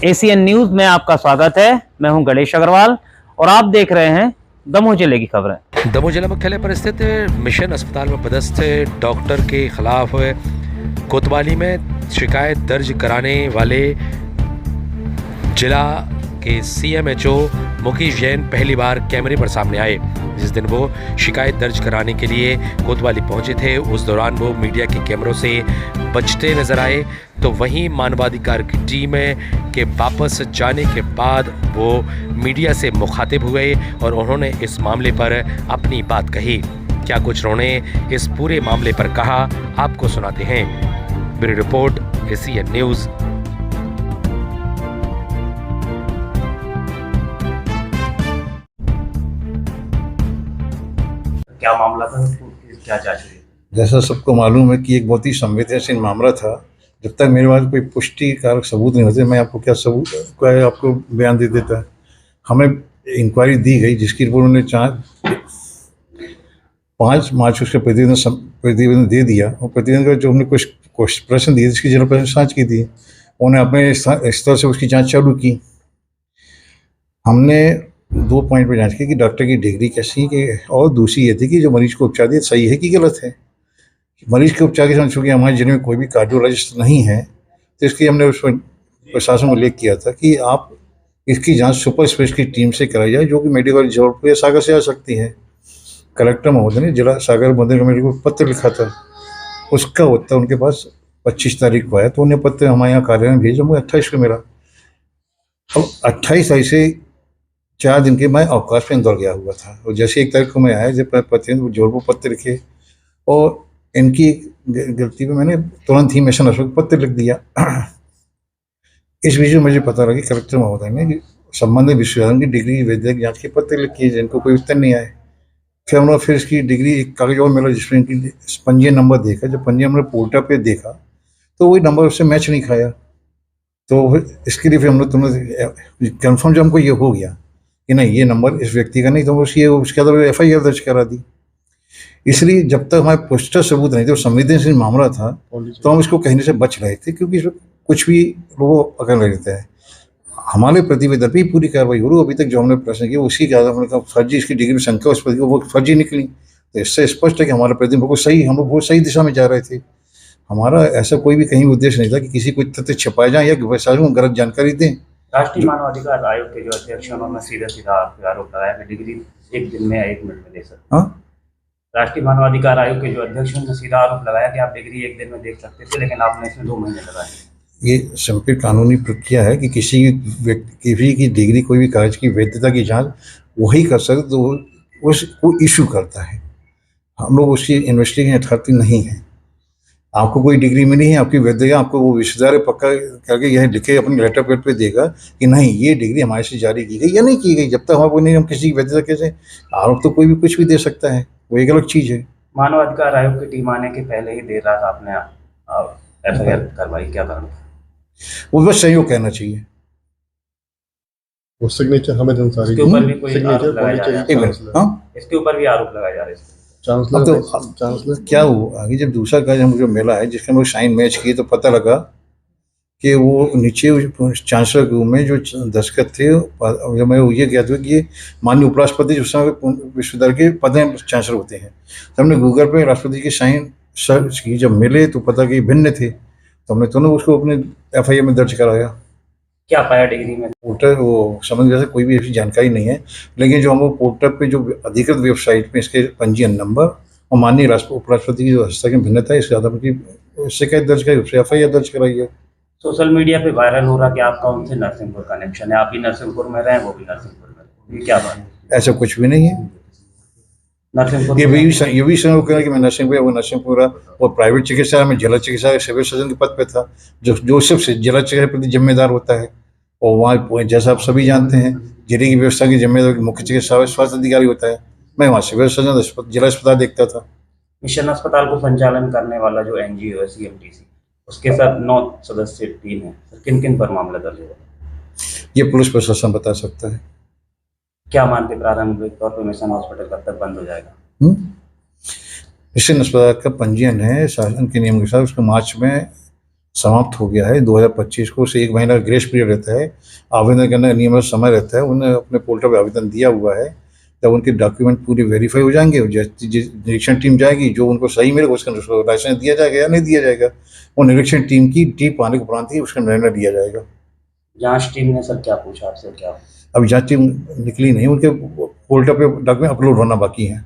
ACN news में आपका स्वागत है। मैं हूं गणेश अग्रवाल और आप देख रहे हैं दमोह जिले की खबरें। दमोह जिला मुख्यालय पर स्थित मिशन अस्पताल में पदस्थ डॉक्टर के खिलाफ कोतवाली में शिकायत दर्ज कराने वाले जिला के सीएमएचओ मुकेश जैन पहली बार कैमरे पर सामने आए। जिस दिन वो शिकायत दर्ज कराने के लिए कोतवाली पहुंचे थे, उस दौरान वो मीडिया के कैमरों से बचते नजर आए। तो वहीं मानवाधिकार की टीम के वापस जाने के बाद वो मीडिया से मुखातिब हुए और उन्होंने इस मामले पर अपनी बात कही। क्या कुछ उन्होंने इस पूरे मामले पर कहा, आपको सुनाते हैं। Bureau report, ACN news. क्या मामला था, क्या जांच हुई? जैसा सबको मालूम है कि एक बहुत ही संवेदनशील मामला था। जब तक मेरे पास कोई पुष्टिकारक सबूत नहीं होते, मैं आपको आपको बयान दे देता। हमें इंक्वायरी दी गई जिसकी रिपोर्ट उन्होंने 5 मार्च उसका प्रतिवेदन दे दिया। और प्रतिवेदन का जो हमने कुछ प्रश्न दिए जिसकी जिला प्रशासन जाँच की थी, उन्होंने अपने स्तर से उसकी जाँच चालू की। हमने 2 पॉइंट पर जांच की कि डॉक्टर की डिग्री कैसी है, और दूसरी ये थी कि जो मरीज को उपचार दिया सही है कि गलत है। मरीज के उपचार के समय चूँकि हमारे जिले में कोई भी कार्डियोलॉजिस्ट नहीं है, तो इसलिए हमने उस प्रशासन को उल्लेख किया था कि आप इसकी जांच सुपर स्पेशलिस्ट टीम से कराई जाए, जो कि मेडिकल जबलपुर या सागर से आ सकती है। कलेक्टर महोदय ने जिला सागर महोदय को मेरे को पत्र लिखा था, उसका उत्तर उनके पास 25 तारीख को आया। तो उन्हें पत्र हमारे यहाँ कार्यालय में भेजा, मुझे 28 को मिला। अब 28 तारीख से 4 दिन के मैं अवकाश पे इंदौर गया हुआ था, और जैसे 1 तारीख को मैं आया, जब पत्र जोड़बो पत्र लिखे, और इनकी गलती पे मैंने तुरंत ही मिशन अशोक पत्र लिख दिया। इस बीच में मुझे पता लगा कि कलेक्टर महोदय ने संबंधित विश्वविद्यालय की डिग्री वैद्यक जांच के पत्र लिखे, जिनको कोई उत्तर नहीं आए। फिर इसकी डिग्री एक कागज और मिला जिसमें इनकी पंजीयन नंबर देखा। जब पंजीयन नंबर पोर्टल पे देखा तो वही नंबर उससे मैच नहीं खाया। तो इसके लिए फिर हम लोग तुरंत कन्फर्म जब हमको ये हो गया कि नहीं ये नंबर इस व्यक्ति का नहीं, तो उसके बाद FIR दर्ज करा दी। इसलिए जब तक हमारे पुष्ट सबूत नहीं थे, संवेदनशील मामला था, तो हम इसको कहने से बच रहे थे, क्योंकि इसमें कुछ भी लोगों पकड़ लेते हैं। हमारे प्रतिवेदन पर पूरी कार्रवाई हो रही। अभी तक जो हमने प्रश्न किया उसी के आधार पर फर्जी इसकी डिग्री में शंका उस पर वो फर्जी निकली। तो इससे स्पष्ट है कि हमारा प्रतिवेदन बिल्कुल सही, हम लोग बहुत सही दिशा में जा रहे थे। हमारा ऐसा कोई भी कहीं उद्देश्य नहीं था कि किसी को तथ्य छिपाए जाए या प्रशासन को गलत जानकारी दें। राष्ट्रीय मानवाधिकार आयोग के जो अध्यक्ष, उन्होंने सीधा आरोप लगाया कि डिग्री 1 दिन में या 1 मिनट में दे सकते। हाँ, राष्ट्रीय मानवाधिकार आयोग के जो अध्यक्ष, उन्होंने सीधा आरोप लगाया कि आप डिग्री 1 दिन में देख सकते थे, लेकिन आपने इसमें 2 महीने लगाए। ये सिंपल कानूनी प्रक्रिया है कि किसी की डिग्री, कोई भी कागज की वैधता की जांच वही कर सकते तो उसको इशू करता है। हम लोग उसकी इन्वेस्टिगेशन अथॉरिटी नहीं है। आपको कोई डिग्री मिली है, आपकी वैधता, आपको वो विश्वविद्यालय पक्का करके यह लिखे अपने लेटर पेड पे देगा कि नहीं ये डिग्री हमारे से जारी की गई या नहीं की गई। जब तक हमको नहीं, हम किसी की वैधता कैसे, आरोप तो कोई भी कुछ भी दे सकता है, वो एक अलग चीज़ है। मानवाधिकार आयोग की टीम आने के पहले ही देर रात आपने FIR करवाई, क्या कारण था? वो बस सहयोग कहना चाहिए। वो सिग्नेचर हमें अंसारी इसके ऊपर भी कोई आरोप लगाया जा रहा है? हाँ, इसके ऊपर भी आरोप लगाए जा रहे हैं। चांसलर क्या हुआ आगे, जब दूसरा कागज हमको मिला है जिसके हम लोग साइन मैच किए, तो पता लगा कि वो नीचे चांसलर के रूम में जो दस्तखत थे, जब मैं ये कहता था कि ये माननीय उपराष्ट्रपति उस समय विश्वविद्यालय के पद चांसलर होते हैं, तो हमने गूगल पे राष्ट्रपति की साइन सर्च की, जब मिले तो पता कि भिन्न थे, तो हमने दोनों उसको अपने FIR में दर्ज कराया। क्या पाया डिग्री में? पोर्टल वो समझ जैसे कोई भी ऐसी जानकारी नहीं है, लेकिन जो हम पोर्टल पे जो अधिकृत वेबसाइट पे इसके पंजीयन नंबर और माननीय उपराष्ट्रपति की जो हस्ताक्षर में भिन्नता है, इसके आधार पर शिकायत दर्ज कराई, उससे FIR दर्ज कराई है। सोशल मीडिया पे वायरल हो रहा कि आपका उनसे नरसिंहपुर कनेक्शन है, आप भी नरसिंहपुर में रहे, वो भी नरसिंहपुर में, ये क्या बात है? ऐसा कुछ भी नहीं है। नरसिंहपुर ये भी संयोग करा कि मैं नरसिंहपुर, वो नरसिंहपुर और प्राइवेट चिकित्सा में जिला चिकित्सा सिविल सर्जन के पद पे था, जो सिर्फ जिला चिकित्सा प्रति जिम्मेदार होता है। और वहाँ जैसा आप सभी जानते हैं, जिले की व्यवस्था की जिम्मेदार मुख्य चिकित्सा स्वास्थ्य अधिकारी होता है। मैं वहाँ सिविल सर्जन जिला अस्पताल देखता था। मिशन अस्पताल को संचालन करने वाला जो NGO है CMTC, उसके साथ 9 सदस्य टीम है, किन किन पर मामला दर्ज है? ये पुलिस प्रशासन बता सकता है। क्या मानते प्रारंभिक तौर पर मिशन हॉस्पिटल कब तक बंद हो जाएगा? मिशन अस्पताल का पंजीयन है शासन के नियम के साथ, उसको मार्च में समाप्त हो गया है 2025 को। से 1 महीना ग्रेस पीरियड रहता है, आवेदन करने का नियमित समय रहता है। उन्होंने अपने पोर्टल पर आवेदन दिया हुआ है। जब उनके डॉक्यूमेंट पूरे वेरीफाई हो जाएंगे, निरीक्षण टीम जाएगी, जो उनको सही मिलेगा उसका लाइसेंस दिया जाएगा या नहीं दिया जाएगा, वो निरीक्षण टीम की डीप आने के उपरांत ही उसका निर्णय लिया जाएगा। जांच टीम ने सर क्या पूछा आपसे, क्या? अभी जांच टीम निकली नहीं, उनके पोर्टल पे डॉक्यूमेंट अपलोड होना बाकी है।